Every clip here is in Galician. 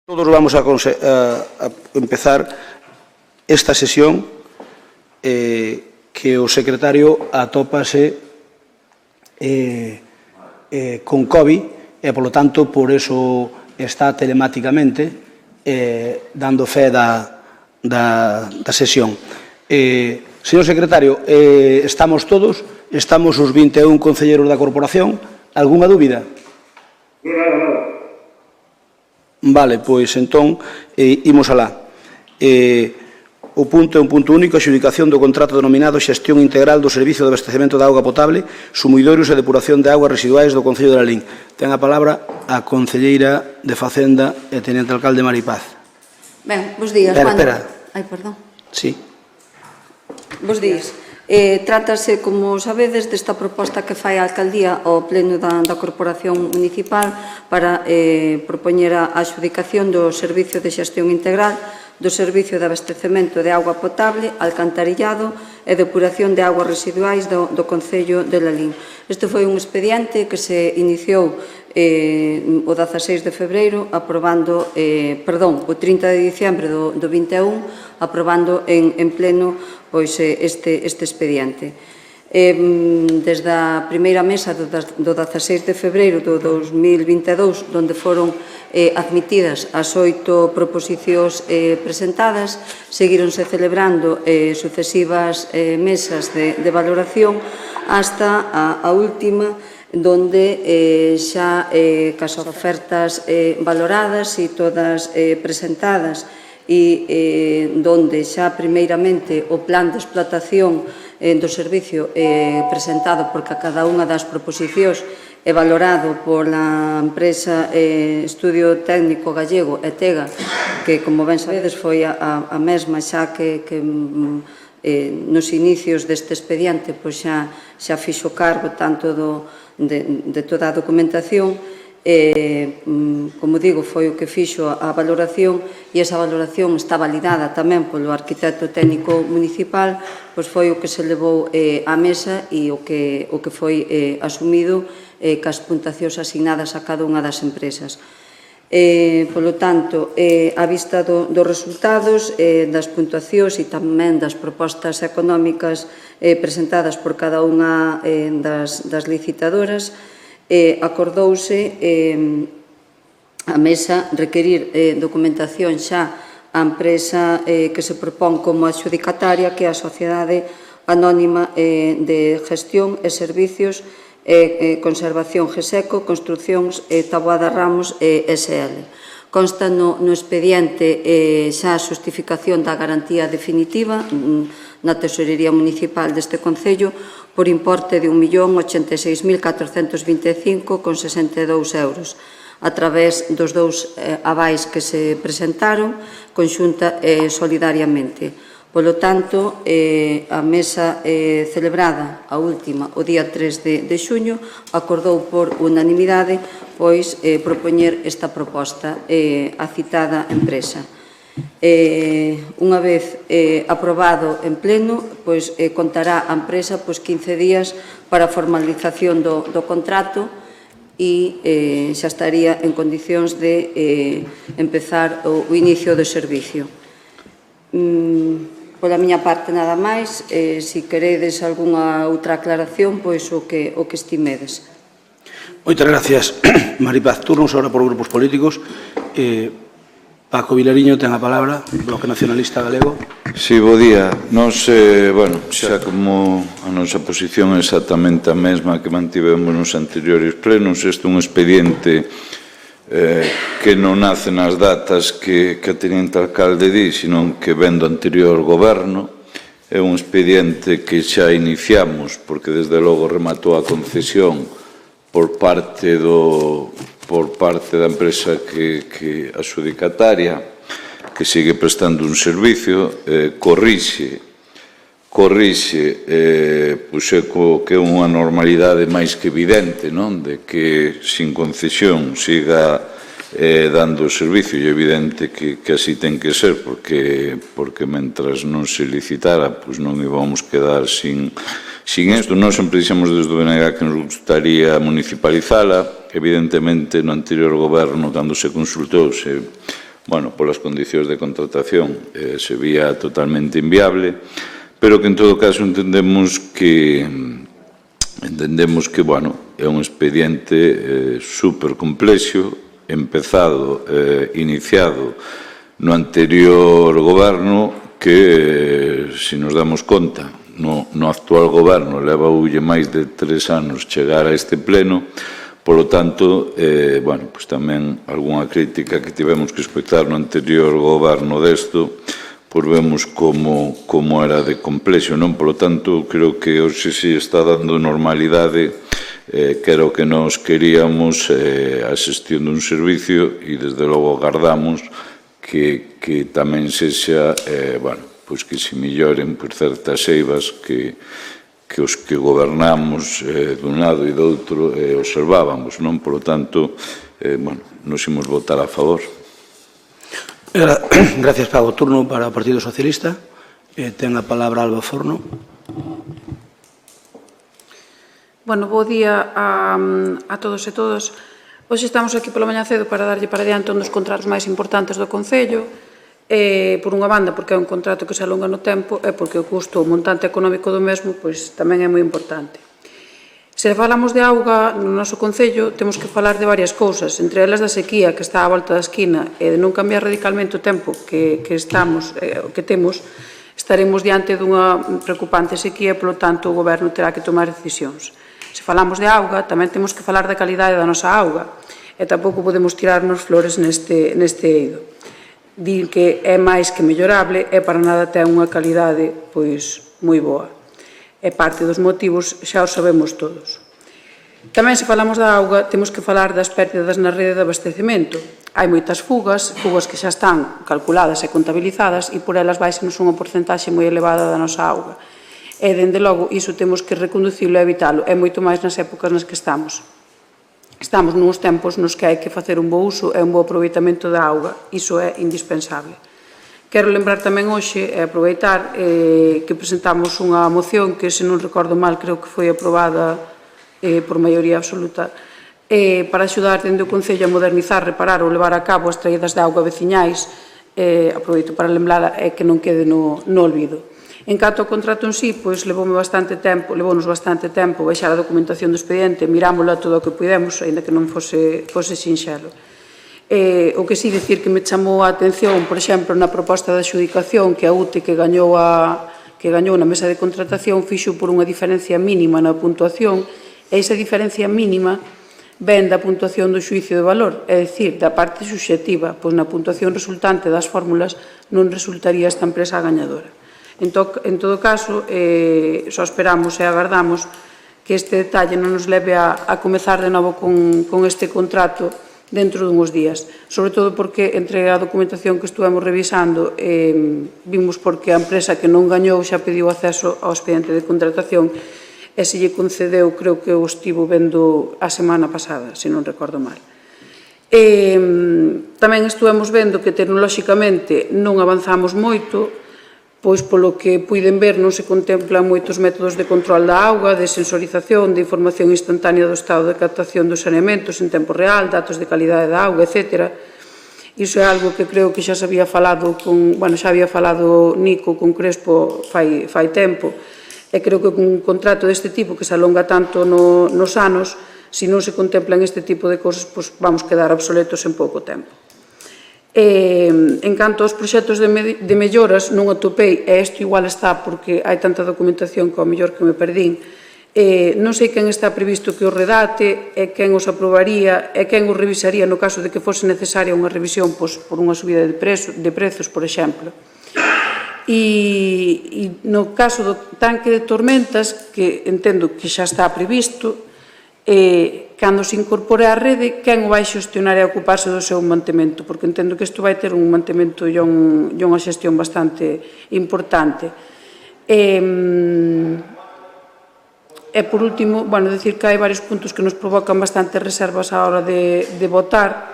Todos vamos a empezar esta sesión que o secretario atópase con COVID e, polo tanto, por eso está telemáticamente dando fe da sesión. Señor secretario, estamos todos, estamos os 21 concelleros da corporación. Algúnha dúbida? Vale, pois entón, imos alá. O punto é un punto único, a adxudicación do contrato denominado Xestión Integral do Servicio de Abastecemento de Auga Potable, Sumidoiros e Depuración de Augas Residuais do Concello de Lalín. Ten a palabra a concelleira de Facenda e Teniente Alcalde Mari Paz. Ben, bos días, Juan. Espera. Ai, perdón. Sí. Bos días. Trátase, como sabedes, desta proposta que fai a Alcaldía ao Pleno da Corporación Municipal para propoñer a adxudicación do Servicio de Xestión Integral do Servicio de Abastecemento de Auga Potable, Alcantarillado e Depuración de Augas Residuais do Concello de Lalín. Este foi un expediente que se iniciou o 16 de febreiro, aprobando, o 30 de diciembre do 21, aprobando en pleno este expediente. Desde a primeira mesa do 16 de febreiro do 2022, onde foron admitidas as 8 proposicións presentadas, seguíronse celebrando sucesivas mesas de valoración hasta a última, donde xa cas ofertas valoradas e todas presentadas e donde xa primeiramente o plan de explotación do servicio presentado por cada unha das proposicións e valorado pola empresa Estudio Técnico Gallego ETEGA, que, como ben sabedes, foi a mesma xa que nos inicios deste expediente xa fixo cargo tanto de toda a documentación. Como digo, foi o que fixo a valoración e esa valoración está validada tamén polo arquitecto técnico municipal, pois foi o que se levou á mesa e o que foi asumido cas puntuacións asignadas a cada unha das empresas. Polo tanto, a vista dos resultados, das puntuacións e tamén das propostas económicas presentadas por cada unha das licitadoras, acordouse a mesa requerir documentación xa á empresa que se propón como adxudicataria, que é a Sociedade Anónima de Gestión e Servicios Conservación GESECO, Construccións Taboada Ramos SL. Consta no expediente xa a xustificación da garantía definitiva na Tesorería Municipal deste Concello por importe de 1.086.425,62 euros, a través dos dous avais que se presentaron conxunta e solidariamente. Polo tanto, a mesa celebrada, a última, o día 3 de xuño, acordou por unanimidade propoñer esta proposta á citada empresa. Unha vez aprobado en pleno, contará a empresa 15 días para a formalización do contrato e xa estaría en condicións de empezar o inicio do servicio. Pola miña parte nada máis, se queredes algunha outra aclaración, pois o que estimedes. Moitas gracias, Maripaz. Turnos ahora por grupos políticos. Paco Vilariño ten a palabra, Bloque Nacionalista Galego. Si, bo día. Nos, xa como a nosa posición é exactamente a mesma que mantivemos nos anteriores plenos, este é un expediente que non nace nas datas que a Teniente Alcalde di, sino que ven do anterior goberno. É un expediente que xa iniciamos, porque desde logo rematou a concesión por parte da empresa que adxudicataria, que sigue prestando un servicio, corrixe que é unha normalidade máis que evidente, de que sin concesión siga dando o servicio, e é evidente que así ten que ser, porque mentras non se licitara, non íbamos quedar sin isto. Nós sempre dixemos desde o BNG que nos gustaría municipalizala. Evidentemente, no anterior goberno, cando se consultou, se polas condicións de contratación se vía totalmente inviable, pero que en todo caso entendemos que é un expediente super complexo, iniciado no anterior goberno, que, se nos damos conta, no actual goberno leva máis de 3 anos chegar a este pleno. Polo tanto, tamén algunha crítica que tivemos que escoitar no anterior goberno desto, pois vemos como era de complexo, non? Polo tanto, creo que hoxe si está dando normalidade, que era o que nos queríamos, a xestión dun servicio, e desde logo agardamos que tamén sexa, que se melloren por certas eivas que os que gobernamos dun lado e do outro observábamos, non? Polo tanto, nos imos votar a favor. Gracias, Pago. Turno para o Partido Socialista. Ten a palabra Alba Forno. Bo día a todos e todas. Hoxe estamos aquí pola mañá cedo para darlle para diante un dos contratos máis importantes do Concello, por unha banda porque é un contrato que se alonga no tempo e porque o custo, o montante económico do mesmo, tamén é moi importante. Se falamos de auga no noso Concello, temos que falar de varias cousas, entre elas da sequía que está á volta da esquina e de non cambiar radicalmente o tempo que temos, estaremos diante dunha preocupante sequía e, polo tanto, o Goberno terá que tomar decisións. Se falamos de auga, tamén temos que falar da calidade da nosa auga e tampouco podemos tirarnos flores neste eido. Dir que é máis que mellorable e para nada ten unha calidade moi boa. E parte dos motivos xa os sabemos todos. Tamén, se falamos da auga, temos que falar das pérdidas na rede de abastecemento. Hai moitas fugas que xa están calculadas e contabilizadas e por elas baisenos unha porcentaxe moi elevada da nosa auga. E, dende logo, iso temos que reconducilo e evitalo, e moito máis nas épocas nas que estamos. Estamos nuns tempos nos que hai que facer un bo uso e un bo aproveitamento da auga. Iso é indispensable. Quero lembrar tamén hoxe e aproveitar que presentamos unha moción que, se non recordo mal, creo que foi aprobada por maioría absoluta, para axudar dende o Concello a modernizar, reparar ou levar a cabo as traídas de auga veciñais. Aproveito para lembrala e que non quede no olvido. En canto ao contrato en sí, levounos bastante tempo baixar a documentación do expediente, mirámola todo o que pudemos, ainda que non fose sinxelo. O que sí dicir que me chamou a atención, por exemplo, na proposta de adxudicación que a UTE que gañou na mesa de contratación fixo por unha diferencia mínima na puntuación, e esa diferencia mínima ven da puntuación do xuicio de valor, é dicir, da parte subxectiva, pois na puntuación resultante das fórmulas non resultaría esta empresa gañadora. En todo caso, só esperamos e agardamos que este detalle non nos leve a comezar de novo con este contrato dentro dunhos días, sobre todo porque entre a documentación que estuvemos revisando vimos porque a empresa que non gañou xa pediu acceso ao expediente de contratación e se lle concedeu, creo que o estivo vendo a semana pasada, se non recordo mal. Tamén estuvemos vendo que tecnolóxicamente non avanzamos moito, pois polo que puiden ver non se contemplan moitos métodos de control da auga, de sensorización, de información instantánea do estado de captación dos saneamentos en tempo real, datos de calidade da auga, etc. Iso é algo que creo que xa se había falado xa había falado Nico con Crespo fai tempo, e creo que un contrato deste tipo que se alonga tanto nos anos, se non se contemplan este tipo de cosas, pois vamos quedar obsoletos en pouco tempo. En canto aos proxectos de melloras, non atopei, e isto igual está porque hai tanta documentación que ao mellor que me perdín, non sei quen está previsto que o redate, e quen os aprobaría, e quen os revisaría no caso de que fose necesaria unha revisión por unha subida de prezos, por exemplo. E no caso do tanque de tormentas, que entendo que xa está previsto, cando se incorpore á rede, quen o vai xestionar e ocuparse do seu mantemento, porque entendo que isto vai ter un mantemento e unha xestión bastante importante. E, por último, dicir que hai varios puntos que nos provocan bastantes reservas á hora de votar.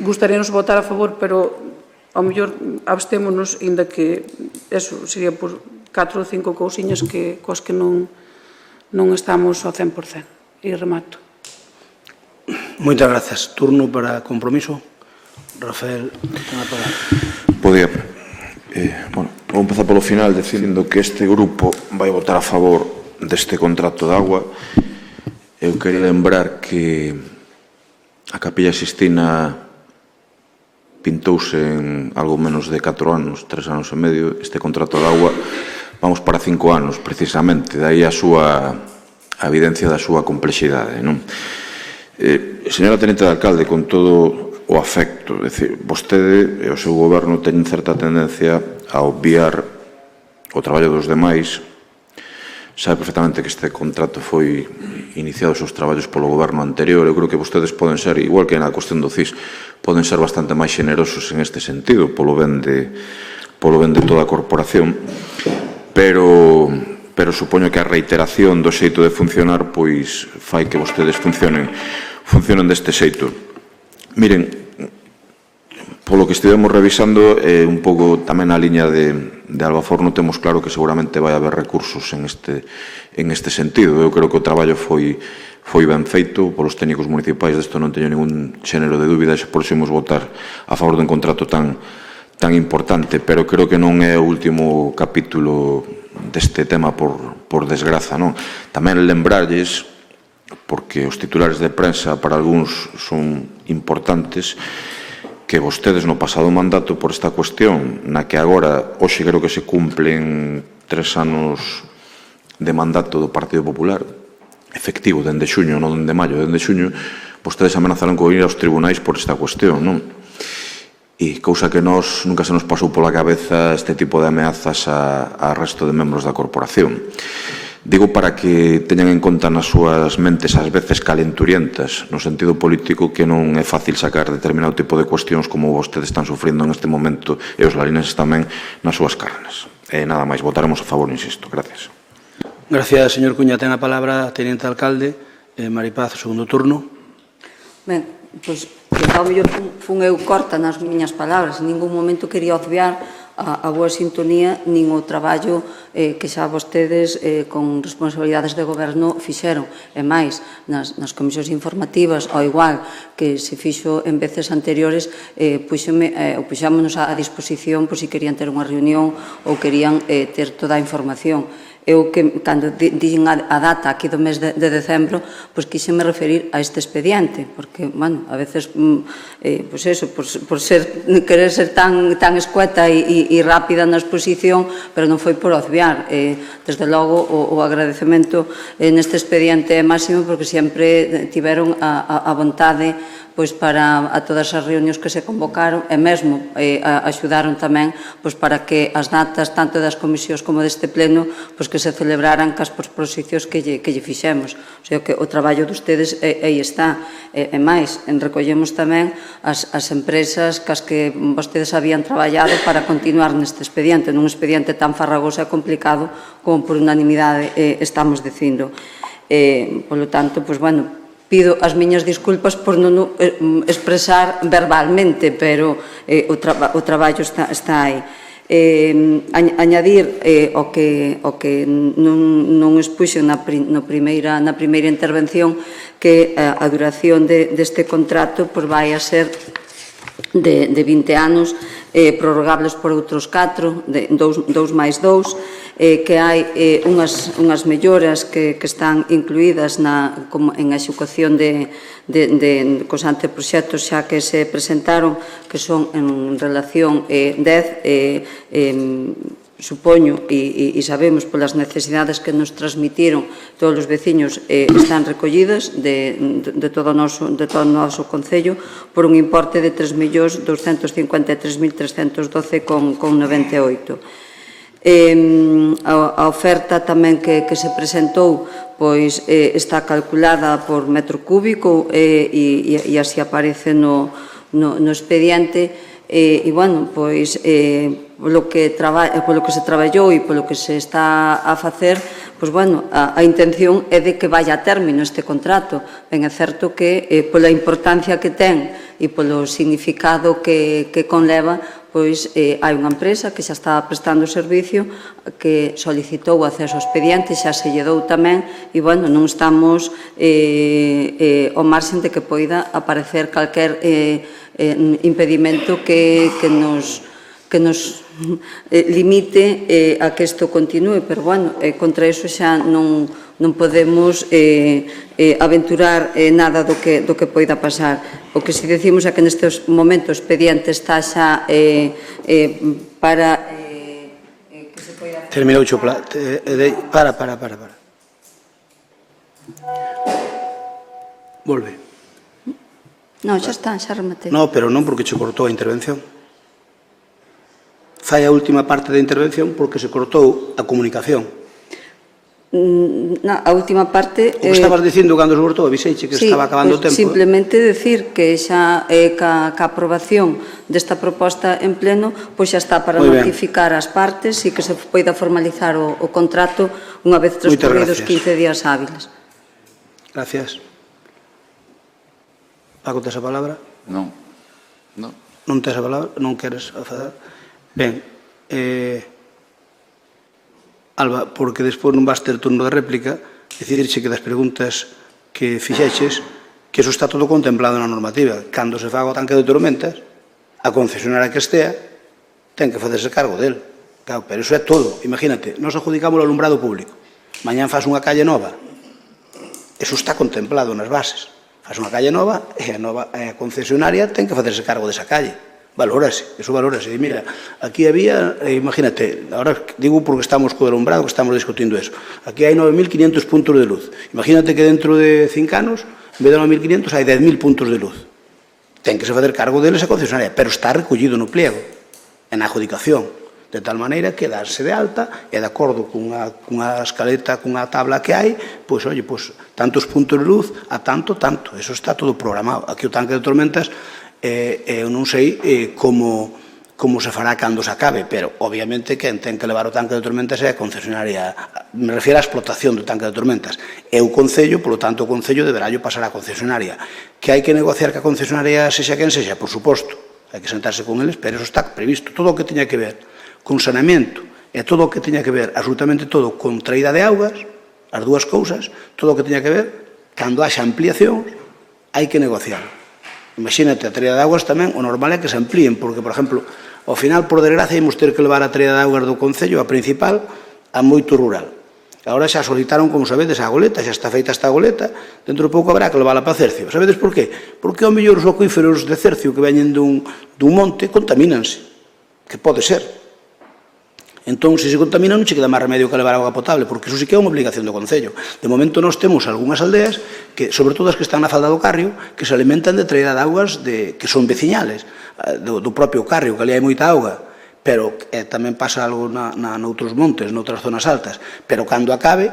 Gustaríanos votar a favor, pero ao mellor abstémonos, inda que eso sería por 4 ou 5 cousiñas coas que non estamos ao 100%. E remato. Moitas grazas. Turno para compromiso. Rafael, ten a palabra. Podía. Vou empezar polo final dicindo que este grupo vai votar a favor deste contrato de agua. Eu quería lembrar que a Capilla Sistina pintouse en algo menos de 4 anos, 3 anos e medio. Este contrato de agua vamos para 5 anos, precisamente. Daí a evidencia da súa complexidade, non? Señora Tenente de Alcalde, con todo o afecto, é dicir, vostede e o seu goberno teñen certa tendencia a obviar o traballo dos demais. Sabe perfectamente que este contrato foi iniciado os seus traballos polo goberno anterior. Eu creo que vostedes poden ser, igual que na cuestión do CIS, poden ser bastante máis xenerosos en este sentido, polo ben de toda a corporación, pero supoño que a reiteración do xeito de funcionar pois fai que vostedes funcionen deste xeito. Miren, polo que estivemos revisando, un pouco tamén na liña de Albaforno, temos claro que seguramente vai haber recursos en este sentido. Eu creo que o traballo foi ben feito polos técnicos municipais, desto non teño ningún xénero de dúbida, e por iso imos votar a favor dun contrato tan importante, pero creo que non é o último capítulo deste tema por desgraza, non? Tamén lembrarlles, porque os titulares de prensa para algúns son importantes, que vostedes no pasado mandato por esta cuestión, na que agora, hoxe creo que se cumplen 3 anos de mandato do Partido Popular, efectivo dende xuño, non dende maio, dende xuño, vostedes amenazaron con ir aos tribunais por esta cuestión, non? E cousa que nunca se nos pasou pola cabeza este tipo de ameazas a resto de membros da corporación. Digo para que teñan en conta nas súas mentes ás veces calenturientas, no sentido político, que non é fácil sacar determinado tipo de cuestións como vostedes están sufrindo en este momento, e os larinenses tamén, nas súas carnes. Nada máis, votaremos a favor, insisto. Gracias. Gracias, señor Cuña. Ten a palabra a Teniente Alcalde. Maripaz, segundo turno. Ben, pois, ao mellor fun eu corta nas miñas palabras. En ningún momento quería obviar a boa sintonía nin o traballo que xa vostedes con responsabilidades de goberno fixeron. E máis, nas comisións informativas, ao igual que se fixo en veces anteriores, puxámonos a disposición por se querían ter unha reunión ou querían ter toda a información. Eu, cando dixen a data aquí do mes de decembro, pois quixeme referir a este expediente, porque, bueno, a veces, pois eso, por querer ser tan escueta e rápida na exposición, pero non foi por obviar. Desde logo, o agradecemento neste expediente é máximo, porque sempre tiveron a vontade pois para a todas as reunións que se convocaron, e mesmo axudaron tamén pois para que as datas tanto das comisións como deste pleno pois que se celebraran cas proposicións que lle fixemos. O sea que o traballo de ustedes aí está. E máis, recollemos tamén as empresas cas que vostedes habían traballado para continuar neste expediente, nun expediente tan farragoso e complicado como por unanimidade estamos dicindo. Polo tanto, pois, bueno, pido as miñas disculpas por non expresar verbalmente, pero o traballo está aí. Añadir o que non expuxen na primeira intervención, que a duración deste contrato vai a ser de 20 anos, prorrogables por outros 4, 2 máis 2, que hai unhas melloras que están incluídas en a execución cos anteproxectos xa que se presentaron, que son en relación 10, supoño e sabemos polas necesidades que nos transmitiron todos os veciños, están recollidas de todo o noso Concello por un importe de 3.253.312,98. A oferta tamén que se presentou pois está calculada por metro cúbico e así aparece no expediente. E, bueno, pois polo que se traballou e polo que se está a facer, pois, bueno, a intención é de que vaya a término este contrato. Ben, é certo que pola importancia que ten e polo significado que conleva, pois hai unha empresa que xa está prestando o servicio que solicitou o acceso ao expediente, xa se lle dou tamén, e, bueno, non estamos ao marxen de que poida aparecer calquer impedimento que nos limite a que isto continúe, pero, bueno, contra iso xa non podemos aventurar nada do que poida pasar. O que si decimos é que nestes momentos o expediente está xa para que se poida... Terminou o plan. Para. Volve. Non, xa está, xa rematei. Non, pero non porque che cortou a intervención. Fai a última parte da intervención porque se cortou a comunicación. A última parte... O que estabas dicindo cando se cortou, aviseiche que estaba acabando o tempo. Simplemente decir que xa ca aprobación desta proposta en pleno, pois xa está para notificar as partes e que se poida formalizar o contrato unha vez transcorridos 15 días hábiles. Gracias. Paco, tes a palabra? Non. Non tes a palabra? Non queres afadar? Ben, Alba, porque despois non vas ter turno de réplica, decidirche que das preguntas que fixeches, que eso está todo contemplado na normativa. Cando se faga o tanque de tormentas, a concesionaria que estea ten que facerse cargo del. Claro, pero eso é todo. Imagínate, nos adjudicamos o alumbrado público. Mañán faz unha calle nova. Eso está contemplado nas bases. Faz unha calle nova e a concesionaria ten que facerse cargo desa calle. Valórase, eso valórase. E mira, aquí había, imagínate, ahora digo porque estamos co alumbrado, que estamos discutindo eso. Aquí hai 9.500 puntos de luz. Imagínate que dentro de 5 anos, en vez de 9.500, hai 10.000 puntos de luz. Ten que se facer cargo deles a concesionaria, pero está recollido no pliego, en a adjudicación, de tal maneira que darse de alta e de acordo cunha escaleta, cunha tabla que hai, pois, oye, pois, tantos puntos de luz a tanto, eso está todo programado. Aquí o tanque de tormentas, eu non sei como se fará cando se acabe, pero obviamente quen ten que levar o tanque de tormentas é a concesionaria. Me refiero á explotación do tanque de tormentas. É o Concello, polo tanto o Concello deberá pasar á concesionaria. Que hai que negociar que a concesionaria sexa quen sexa, por suposto, hai que sentarse con eles, pero eso está previsto. Todo o que teña que ver con saneamento e todo o que teña que ver, absolutamente todo, con traída de augas, as dúas cousas, todo o que teña que ver, cando haxa ampliación, hai que negociar. Imagínate, a traída de augas tamén, o normal é que se amplíen, porque, por exemplo, ao final, por desgracia, ímos ter que levar a traída de augas do Concello, a principal, a moito rural. Agora xa solicitaron, como sabedes, a goleta, xa está feita esta goleta, dentro de pouco habrá que levála para Cercio. Sabedes por qué? Porque ao mellor os acuíferos de Cercio que veñen dun monte contamínanse, que pode ser. Entón, se se contamina, non che queda máis remedio que levar auga potable, porque iso sí que é unha obligación do Concello. De momento, nós temos algunhas aldeas, que, sobre todo as que están na falda do Carrio, que se alimentan de traída de augas que son veciñales, do propio Carrio, que ali hai moita auga, pero tamén pasa algo noutros montes, noutras zonas altas, pero cando acabe,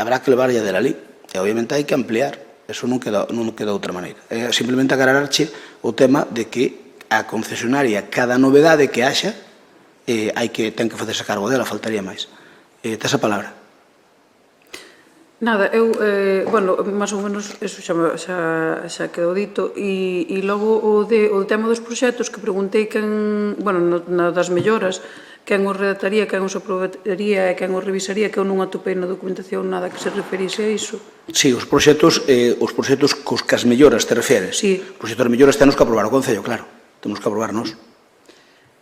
habrá que levarlle dela ali, e obviamente hai que ampliar, eso non queda outra maneira. Simplemente aclararche o tema de que a concesionaria, cada novedade que haxa, ten que facerse cargo dela, faltaría máis. Tes a palabra. Nada, eu, bueno, máis ou menos, eso xa quedou dito, e logo o tema dos proxectos que preguntei quen, bueno, das melloras, quen os redactaría, quen os aprobaría e quen os revisaría, que eu non atopei na documentación nada que se referise a iso. Sí, os proxectos cos que as melloras te refieres. Sí. Os proxectos de melloras temos que aprobar o Concello, claro. Temos que aprobarnos.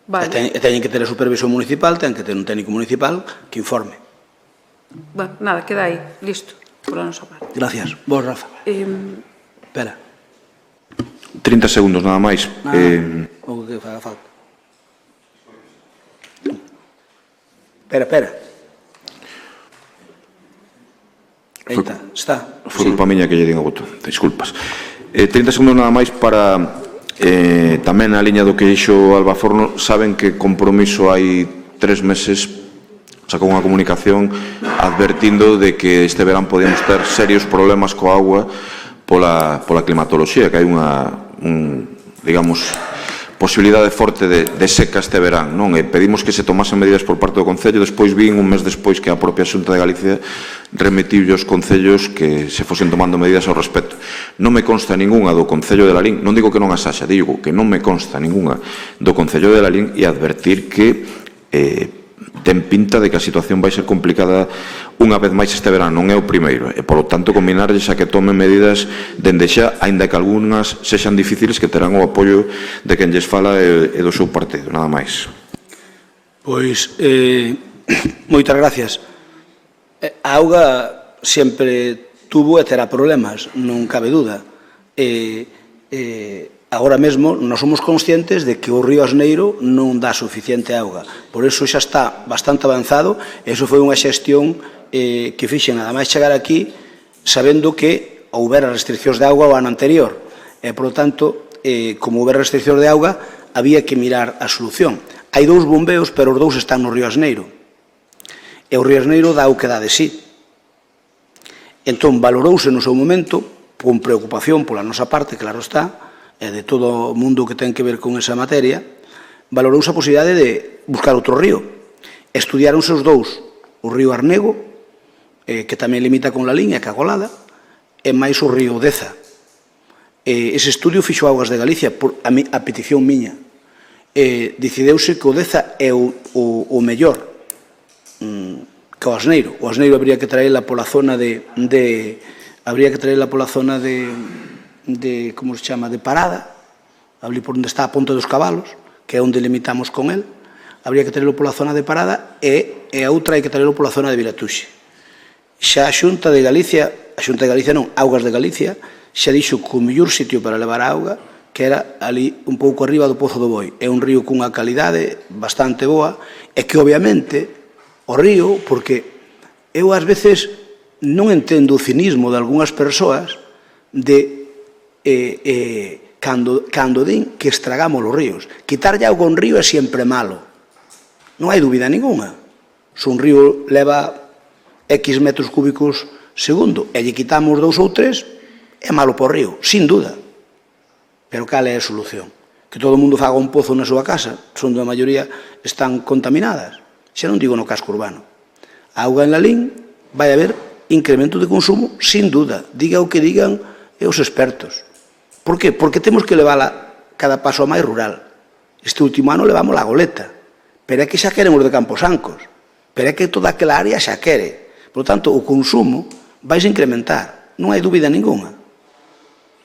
Vale. E teñen que ter a supervisión municipal, ten que ter un técnico municipal que informe. Bueno, nada, queda aí, listo, por a nosa parte. Gracias. Vos, Rafa. Espera. 30 segundos, nada máis. O que faga falta. Espera. Aí está. Foi culpa miña que lle din o botón, disculpas. 30 segundos nada máis para... tamén na liña do que dixo Alba Forno, saben que Compromiso hai 3 meses sacou unha comunicación advertindo de que este verán podíamos ter serios problemas coa agua pola climatoloxía, que hai digamos, posibilidade forte de seca este verán, non? E pedimos que se tomasen medidas por parte do Concello, despois vin un mes despois que a propia Xunta de Galicia remitiu aos concellos que se fosen tomando medidas ao respecto. Non me consta ningunha do Concello de Lalín, non digo que non as haxa, digo que non me consta ningunha do Concello de Lalín, e advertir que ten pinta de que a situación vai ser complicada unha vez máis este verán, non é o primeiro, e polo tanto combinarlles a que tomen medidas dende xa, aínda que algunhas sexan difíciles, que terán o apoio de quen lles fala e do seu partido, nada máis. Pois, moitas gracias. A auga sempre tuvo e terá problemas, non cabe dúda. Agora mesmo, nós somos conscientes de que o río Asneiro non dá suficiente auga. Por iso xa está bastante avanzado. Eso foi unha xestión que fixen nada máis chegar aquí, sabendo que houbera restriccións de auga o ano anterior. Por lo tanto, como houbera restriccións de auga, había que mirar a solución. Hai 2 bombeos, pero os 2 están no río Asneiro. E o río Asneiro dá o que dá de sí. Entón, valorouse no seu momento, con preocupación pola nosa parte, claro está, e de todo o mundo que ten que ver con esa materia, valorouse a posibilidade de buscar outro río. Estudiáronse os 2, o río Arnego, que tamén limita con Lalín e Cagolada, e máis o río Deza. Ese estudio fixo Augas de Galicia a petición miña. Decideuse que o Deza é o mellor que o Asneiro. O Asneiro habría que traela pola zona de como se chama, de Parada, ali por onde está a Ponte dos Cabalos, que é onde limitamos con el. Habría que traelo pola zona de Parada e a outra hai que traelo pola zona de Vilatuxe. Xa a Xunta de Galicia non, Augas de Galicia, xa dixo que o mellor sitio para levar a auga que era ali un pouco arriba do Pozo do Boi. É un río cunha calidade bastante boa e que obviamente o río, porque eu ás veces non entendo o cinismo de algunhas persoas de cando din que estragamos os ríos. Quitarlle auga a un río é sempre malo, non hai dúbida ninguna. Se un río leva X metros cúbicos segundo e lle quitamos 2 ou 3, é malo para o río, sin dúda. Pero cal é a solución? Que todo o mundo faga un pozo na súa casa, onde a maioría están contaminadas. Xa non digo no casco urbano. A auga en Lalín vai haber incremento de consumo, sin dúda. Diga o que digan os expertos. Por que? Porque temos que levála cada paso a máis rural. Este último ano levamos a Goleta, pero é que xa queren os de Camposancos, pero é que toda aquela área xa quere. Por lo tanto, o consumo vai incrementar, non hai dúbida ninguna.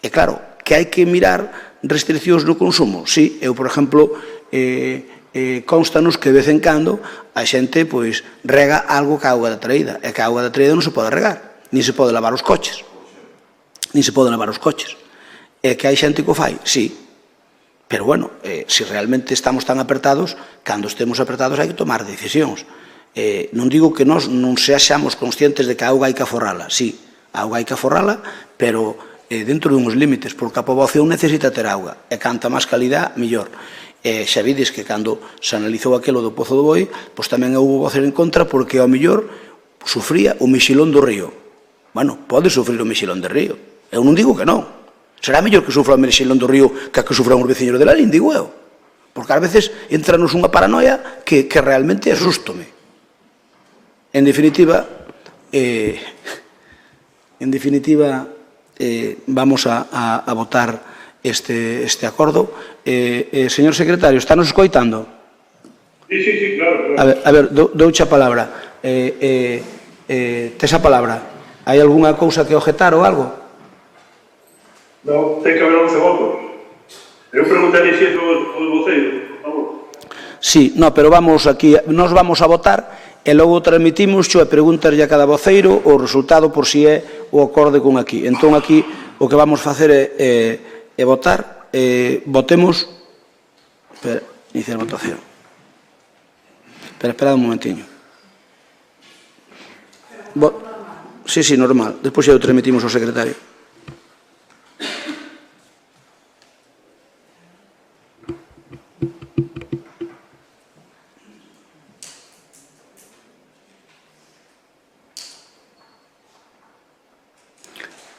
E claro, que hai que mirar restriccións no consumo. Si, eu, por exemplo, constanos que de vez en cando a xente rega algo ca auga da traída, e que a auga da traída non se pode regar, nin se pode lavar os coches. É que hai xente que o fai, sí, pero bueno, se realmente estamos tan apertados, cando estemos apertados hai que tomar decisións. Non digo que nós non sexamos conscientes de que a auga hai que aforrala, sí, a auga hai que aforrala, pero dentro de uns límites, porque a poboación necesita ter auga, e canta máis calidad, mellor. Xa vides que cando se analizou aquilo do Pozo do Boi, pois tamén houve voces en contra, porque ao mellor sufría o mexilón do río. Bueno, pode sufrir o mexilón do río, eu non digo que non. Será mellor que sufra o mexilón do río que sufran os veciños de Lalín, digo eu. Porque ás veces entranos unha paranoia que realmente asústome. En definitiva, vamos a votar este acordo. Señor secretario, ¿estános escoitando? Sí, claro. A ver, douche a palabra. Tes a palabra. Hai algunha cousa que objetar ou algo? Non, ten que haber 11 votos. Eu preguntaría se é o voceiro, por favor. Sí, no, pero vamos aquí, nos vamos a votar e logo transmitimos e preguntarlle a cada voceiro o resultado por si é o acorde con aquí. Entón aquí o que vamos facer é votar, votemos, espera, iniciar votación. Espera un momentiño. Sí, normal, despois xa o transmitimos ao secretario.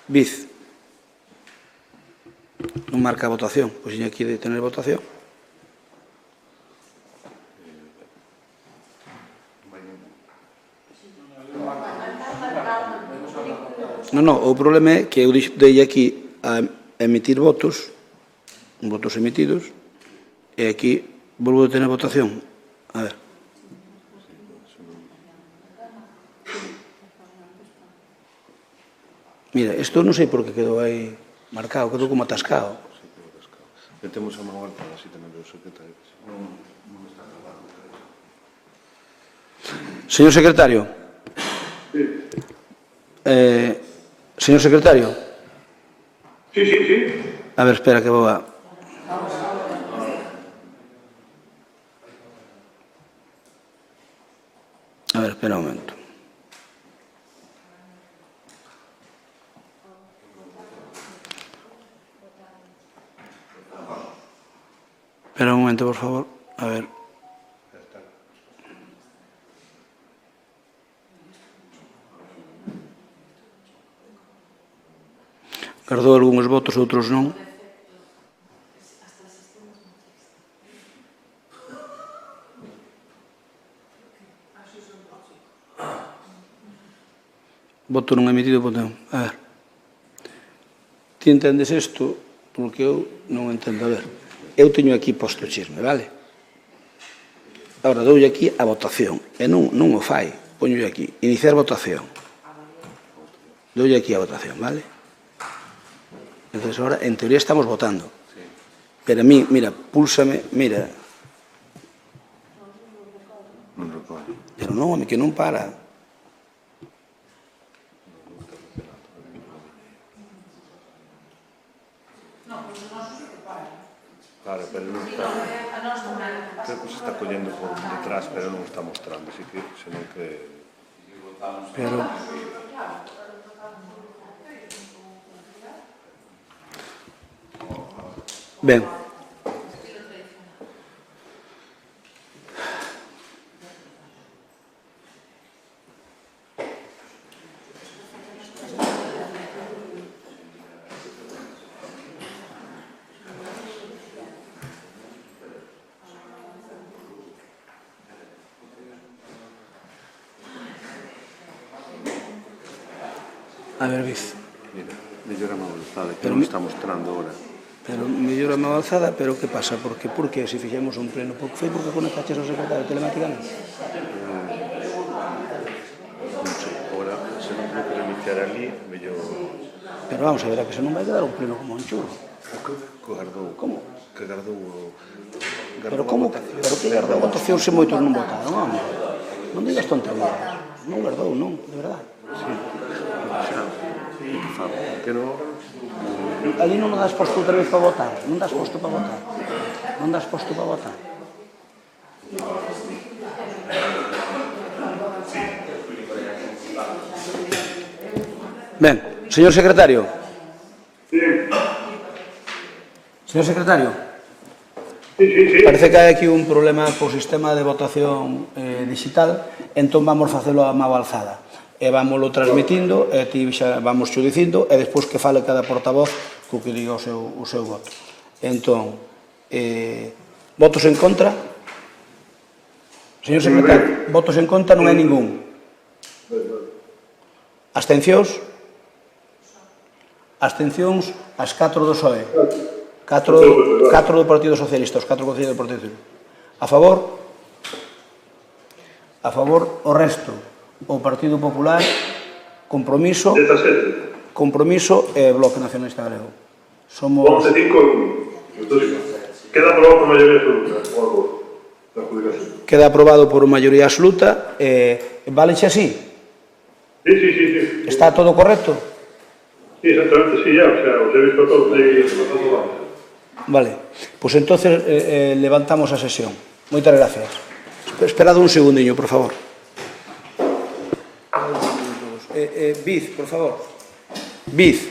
Viz, non marca a votación, pois tiña aquí de tener votación. Non, o problema é que eu dei aquí a emitir votos emitidos, e aquí volvo a tener votación. A ver. Mira, isto non sei por que quedou aí marcado, quedou como atascado. Metemos a mão alta, así tamén veo o secretario. Señor secretario. Señor secretario. Sí. A ver, espera que vou a... A ver, espera un momento. Espera un momento, por favor. A ver. Guardou algúns votos, outros non. Voto non emitido, botón. A ver. Ti entendes isto? Porque eu non entendo. A ver. Eu teño aquí posto o chisme, vale? Agora doulle aquí a votación. E non o fai. Poño aquí. Iniciar votación. Doulle aquí a votación, vale? Entonces, ahora, en teoría, estamos votando. Pero a mí, mira, púlsame, mira. Pero non, home, que non para. Claro, pero non está... Creo que se está collendo por detrás, pero non está mostrando, así que, senón que... Pero... Ben. A ver, Viz. Mira, mellor a mão alzada, que non está mostrando ahora. Pero mellor a mão alzada, pero que pasa? Por que se fixemos un pleno? Porque foi porque conectaches ao secretario telemáticamente? Non sei, ahora, se non creo que reiniciar ali, mellor... Pero vamos a ver, a que se non vai quedar un pleno como un churro. Que gardou... Como? Que gardou o... Pero como? Pero que gardou a votación se moitos non votaron, home? Non digas tonterías. Non gardou, non, de verdade. Sí, xa. Que fa? Que non... Ali non das posto outra vez para votar. Non das posto para votar. Non das posto para votar. Ben, señor secretario. Señor secretario. Sí. Parece que hai aquí un problema co sistema de votación digital, entón vamos facelo a mão alzada. E vámoslo transmitindo, e ti xa vamos xo dicindo, e despois que fale cada portavoz co que diga o seu voto. Entón, votos en contra? Señor secretario, votos en contra non hai ningún. Abstencións? Abstencións as 4 do PSOE. 4 do Partido Socialista, os 4 concellos do Partido Socialista. A favor? A favor o resto. O Partido Popular, Compromiso e Bloque Nacionalista Galego. Somos... 11-5. Queda aprobado por maioría absoluta. Queda aprobado por maioría absoluta. Vale xa así? Sí. Está todo correcto? Sí, exactamente, sí, ya. O sea, os he visto todos aí. Vale. Pois entonces levantamos a sesión. Moitas gracias. Esperad un segundiño, por favor. Viz, por favor. Viz.